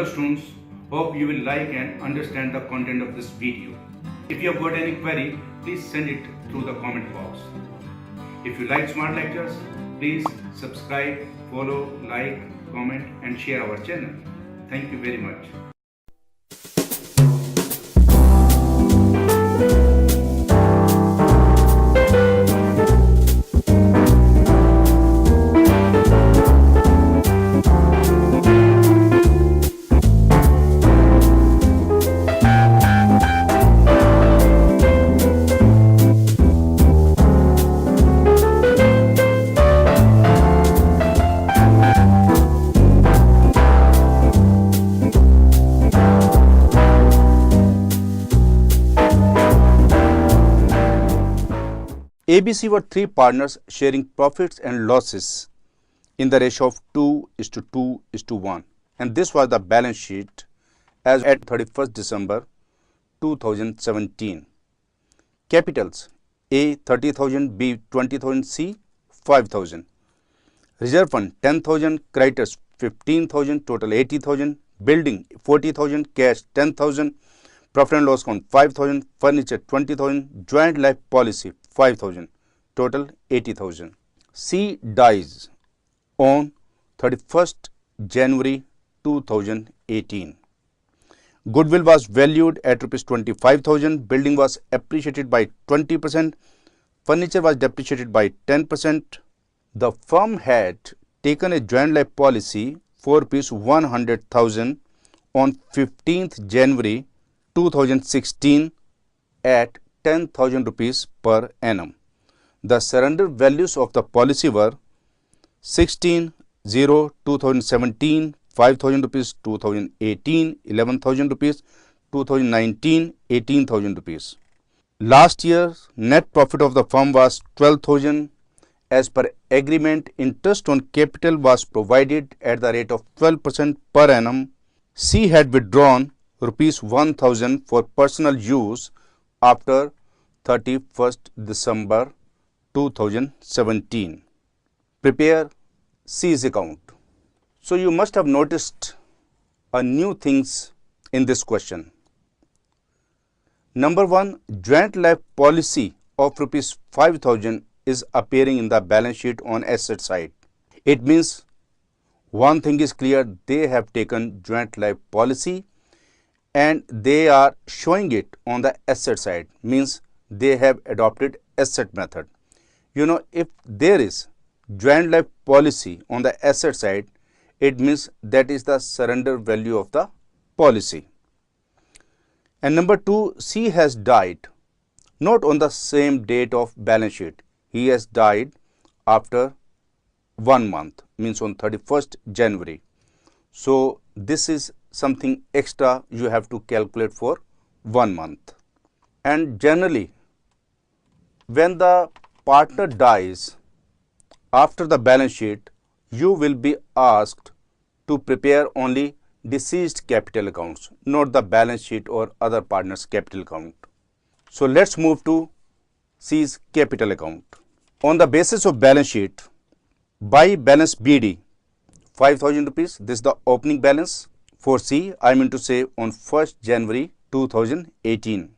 Hello students, hope you will like and understand the content of this video. If you have got any query, please send it through the comment box. If you like Smart Lectures, please subscribe, follow, like, comment and share our channel. Thank you very much. ABC were three partners sharing profits and losses in the ratio of 2:2:1, and this was the balance sheet as at 31st December 2017. Capitals: A 30,000, B 20,000, C 5,000. Reserve fund 10,000, creditors 15,000, total 80,000. Building 40,000, cash 10,000. Profit and loss account 5,000, furniture 20,000, joint life policy 5,000, total 80,000. C dies on 31st January 2018. Goodwill was valued at Rs 25,000, building was appreciated by 20%, furniture was depreciated by 10%. The firm had taken a joint life policy for Rs 100,000 on 15th January 2016 at 10,000 rupees per annum. The surrender values of the policy were 16/0/2017, 5,000 rupees, 2018, 11,000 rupees, 2019, 18,000 rupees. Last year's net profit of the firm was 12,000. As per agreement, interest on capital was provided at the rate of 12% per annum. C had withdrawn Rs 1,000 for personal use after 31st December 2017. Prepare C's account. So you must have noticed a new things in this question. Number one, joint life policy of Rs 5,000 is appearing in the balance sheet on asset side. It means one thing is clear, they have taken joint life policy and they are showing it on the asset side, means they have adopted asset method. You know, if there is joint life policy on the asset side, it means that is the surrender value of the policy. And number two, C has died not on the same date of balance sheet. He has died after 1 month, means on 31st January. So this is something extra you have to calculate for 1 month. And generally, when the partner dies after the balance sheet, you will be asked to prepare only deceased capital accounts, not the balance sheet or other partners' capital account. So let's move to C's capital account. On the basis of balance sheet, by balance BD 5,000 rupees, this is the opening balance. For C, I mean to say on 1st January 2018.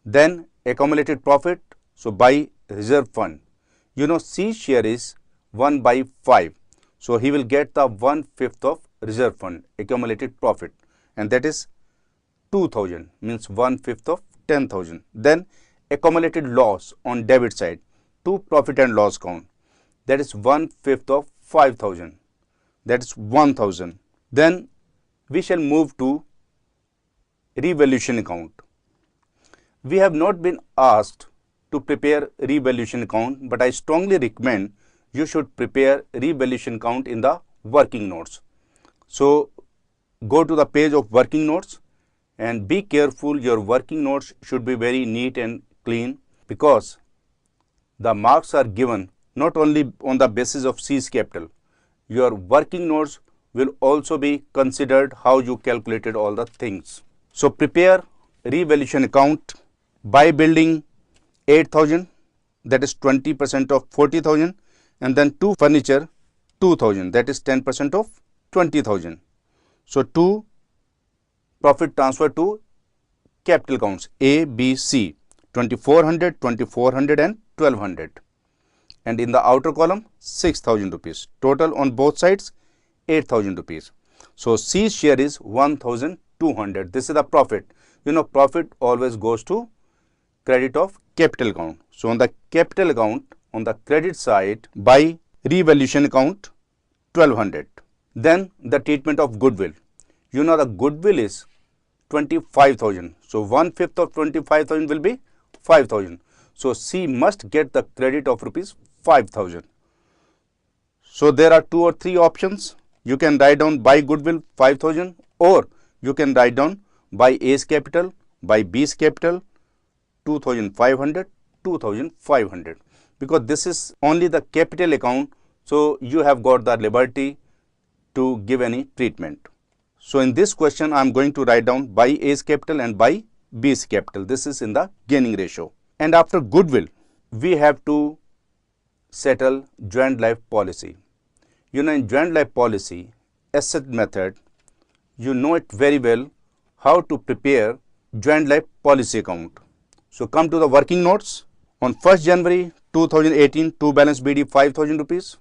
Then accumulated profit, so by reserve fund. You know, C share is 1/5. So he will get the 1/5 of reserve fund accumulated profit, and that is 2,000, means 1/5 of 10,000. Then accumulated loss on debit side to profit and loss account, that is 1/5 of 5,000, that is 1,000. Then we shall move to revaluation account. We have not been asked to prepare revaluation account, but I strongly recommend you should prepare revaluation account in the working notes. So go to the page of working notes and be careful, your working notes should be very neat and clean, because the marks are given not only on the basis of C's capital. Your working notes will also be considered how you calculated all the things. So prepare revaluation account by building 8,000, that is 20% of 40,000, and then to furniture 2,000, that is 10% of 20,000. So, two profit transfer to capital accounts A, B, C, 2400, 2400 and 1200. And in the outer column 6000 rupees. Total on both sides 8000 rupees. So, C's share is 1200. This is the profit. You know, profit always goes to credit of capital account. So, on the capital account, on the credit side, by revaluation account 1200. Then the treatment of goodwill. You know, the goodwill is 25,000. So, 1/5 of 25,000 will be 5,000. So, C must get the credit of rupees 5,000. So, there are 2 or 3 options. You can write down by goodwill 5,000, or you can write down by A's capital, by B's capital 2,500, 2,500, because this is only the capital account. So, you have got the liberty to give any treatment. So, in this question I am going to write down by A's capital and by B's capital. This is in the gaining ratio. And after goodwill, we have to settle joint life policy. You know, in joint life policy, asset method, you know it very well how to prepare joint life policy account. So, come to the working notes. On 1st January 2018, to balance BD 5,000 rupees.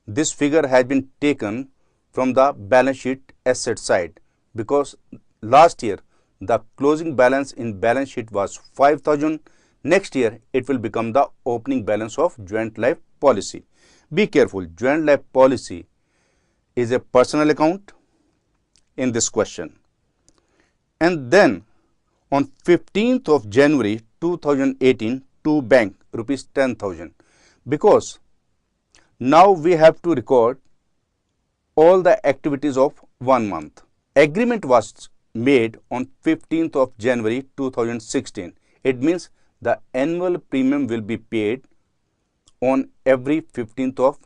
This figure has been taken from the balance sheet asset side, because last year the closing balance in balance sheet was 5,000. Next year it will become the opening balance of joint life policy. Be careful, joint life policy is a personal account in this question. And then on 15th of January 2018, to bank rupees 10,000, because now we have to record all the activities of 1 month. Agreement was made on 15th of January 2016. It means the annual premium will be paid on every 15th of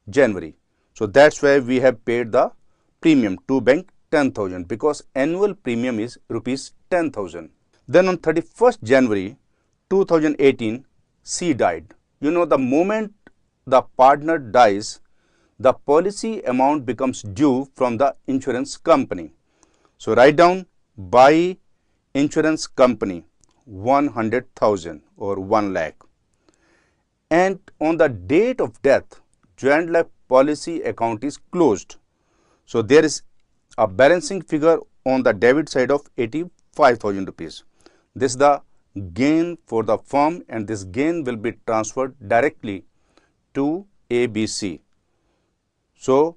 January. So, that is why we have paid the premium to bank 10,000, because annual premium is rupees 10,000. Then on 31st January 2018, C died. You know, the moment the partner dies, the policy amount becomes due from the insurance company. So, write down by insurance company 100,000 or 1 lakh. And on the date of death, joint life policy account is closed. So, there is a balancing figure on the debit side of 85,000 rupees. This is the gain for the firm, and this gain will be transferred directly to ABC. So,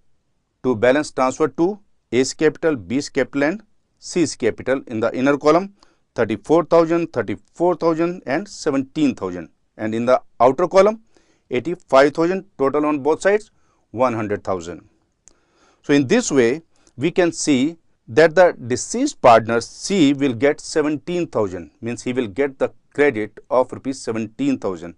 to balance transfer to A's capital, B's capital and C's capital in the inner column 34,000, 34,000 and 17,000, and in the outer column 85,000, total on both sides 100,000. So, in this way we can see that the deceased partner C will get 17,000, means he will get the credit of rupees 17,000.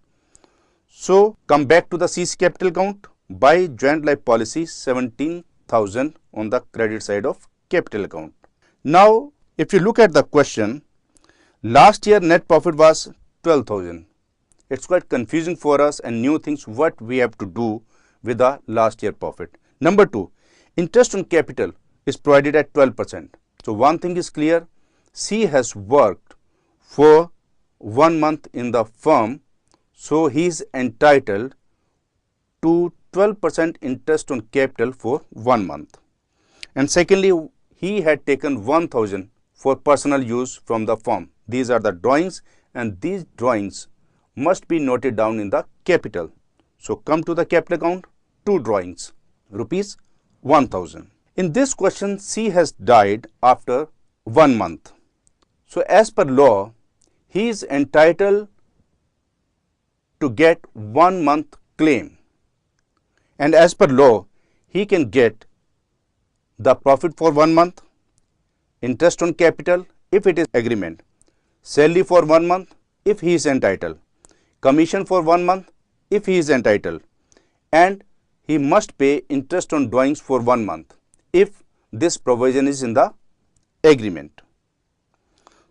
So, come back to the C's capital account, by joint life policy 17,000 on the credit side of capital account. Now, if you look at the question, last year net profit was 12,000. It is quite confusing for us and new things what we have to do with the last year profit. Number 2, interest on capital is provided at 12%. So, one thing is clear, C has worked for 1 month in the firm. So, he is entitled to 12% interest on capital for 1 month. And secondly, he had taken 1,000 for personal use from the firm. These are the drawings, and these drawings must be noted down in the capital. So, come to the capital account, 2 drawings, rupees 1,000. In this question, C has died after 1 month. So, as per law, he is entitled to get 1 month claim, and as per law, he can get the profit for 1 month, interest on capital if it is agreement, salary for 1 month if he is entitled, commission for 1 month if he is entitled, and he must pay interest on drawings for 1 month if this provision is in the agreement.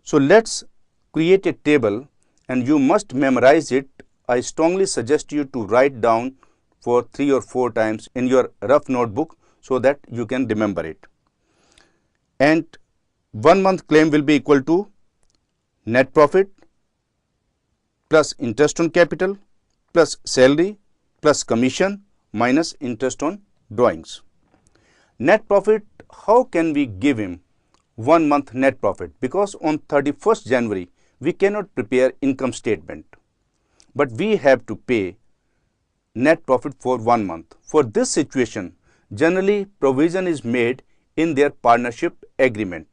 So, let us create a table and you must memorize it. I strongly suggest you to write down for 3 or 4 times in your rough notebook so that you can remember it. and 1 month claim will be equal to net profit plus interest on capital plus salary plus commission minus interest on drawings. Net profit, how can we give him 1 month net profit? Because on 31st January, we cannot prepare income statement, but we have to pay net profit for 1 month. For this situation, generally provision is made in their partnership agreement.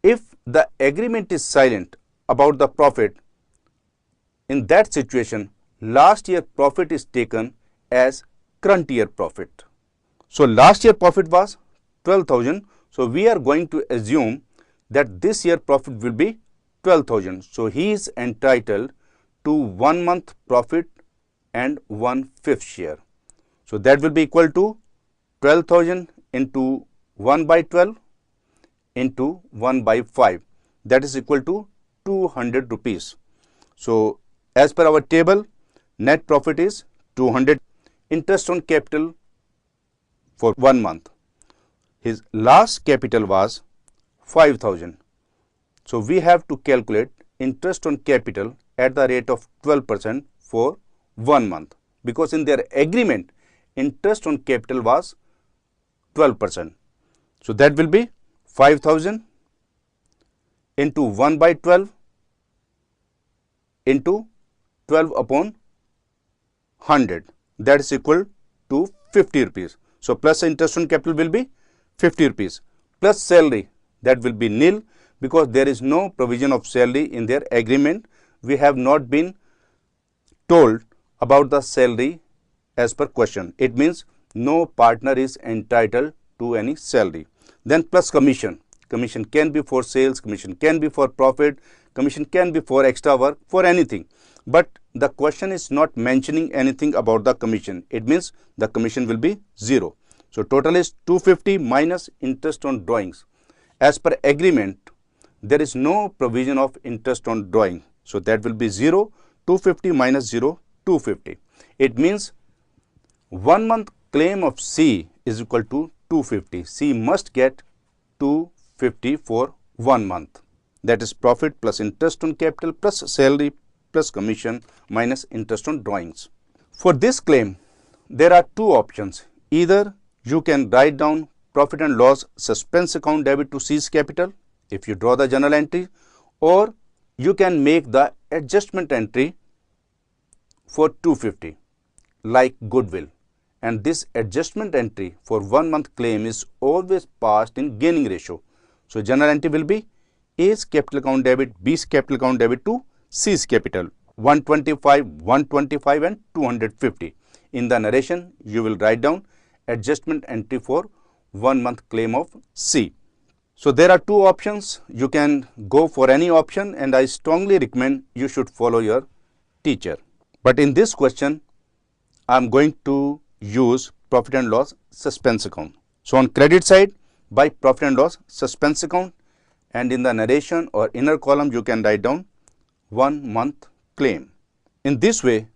If the agreement is silent about the profit, in that situation, last year profit is taken as current year profit. So last year profit was 12,000. So we are going to assume that this year profit will be 12,000. So he is entitled to 1 month profit and 1/5 share. So that will be equal to 12,000 into 1 by 12 into 1 by 5. That is equal to 200 rupees. So as per our table, net profit is 200. Interest on capital for 1 month. His last capital was 5,000. So we have to calculate interest on capital at the rate of 12% for 1 month, because in their agreement, interest on capital was 12%. So that will be 5,000 into 1 by 12 into 12 upon 100. That is equal to 50 rupees. So plus interest on capital will be 50 rupees plus salary, that will be nil, because there is no provision of salary in their agreement. We have not been told about the salary as per question. It means no partner is entitled to any salary. Then plus commission. Commission can be for sales, commission can be for profit, commission can be for extra work, for anything. But the question is not mentioning anything about the commission. It means the commission will be 0. So total is 250 minus interest on drawings. As per agreement, there is no provision of interest on drawing. So that will be 0. 250 minus 0, 250. It means 1 month claim of C is equal to 250. C must get 250 for 1 month. That is profit plus interest on capital plus salary plus commission minus interest on drawings. For this claim, there are two options. Either you can write down profit and loss suspense account debit to C's capital if you draw the journal entry, or you can make the adjustment entry for 250 like goodwill, and this adjustment entry for 1 month claim is always passed in gaining ratio. So journal entry will be A's capital account debit, B's capital account debit to C's capital, 125, 125 and 250. In the narration, you will write down adjustment entry for 1 month claim of C. So there are two options. You can go for any option, and I strongly recommend you should follow your teacher. But in this question, I am going to use profit and loss suspense account. So on credit side, by profit and loss suspense account, and in the narration or inner column, you can write down 1 month claim. In this way,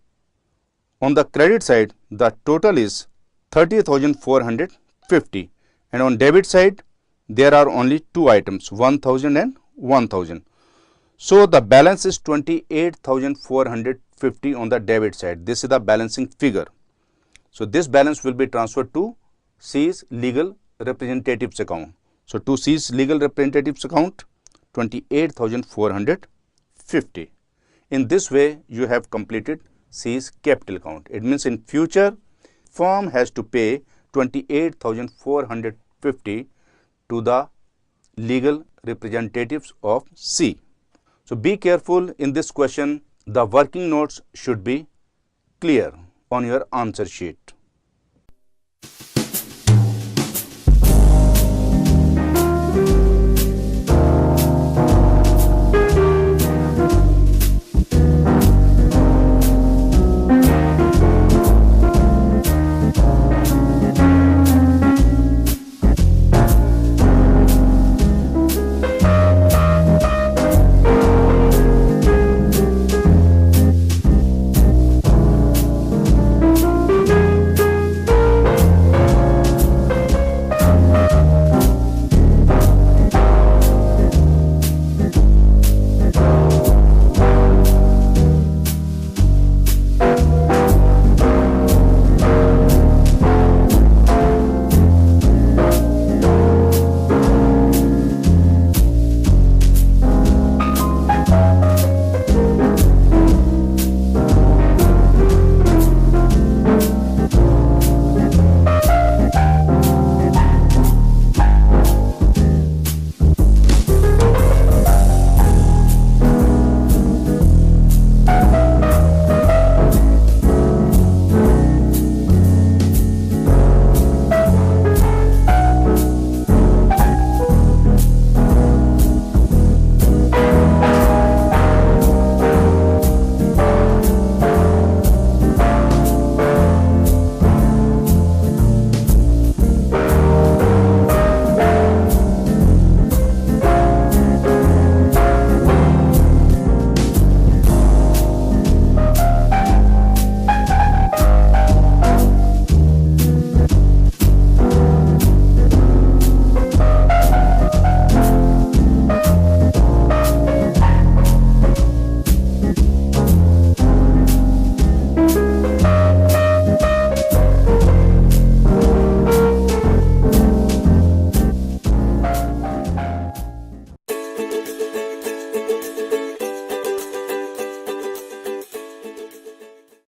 on the credit side, the total is 30,450, and on debit side, there are only two items, 1,000 and 1,000. So the balance is 28,450 on the debit side. This is the balancing figure. So this balance will be transferred to C's legal representatives account. So to C's legal representatives account, 28,450. In this way, you have completed C's capital account. It means in future, firm has to pay 28,450 to the legal representatives of C. So be careful in this question. The working notes should be clear on your answer sheet.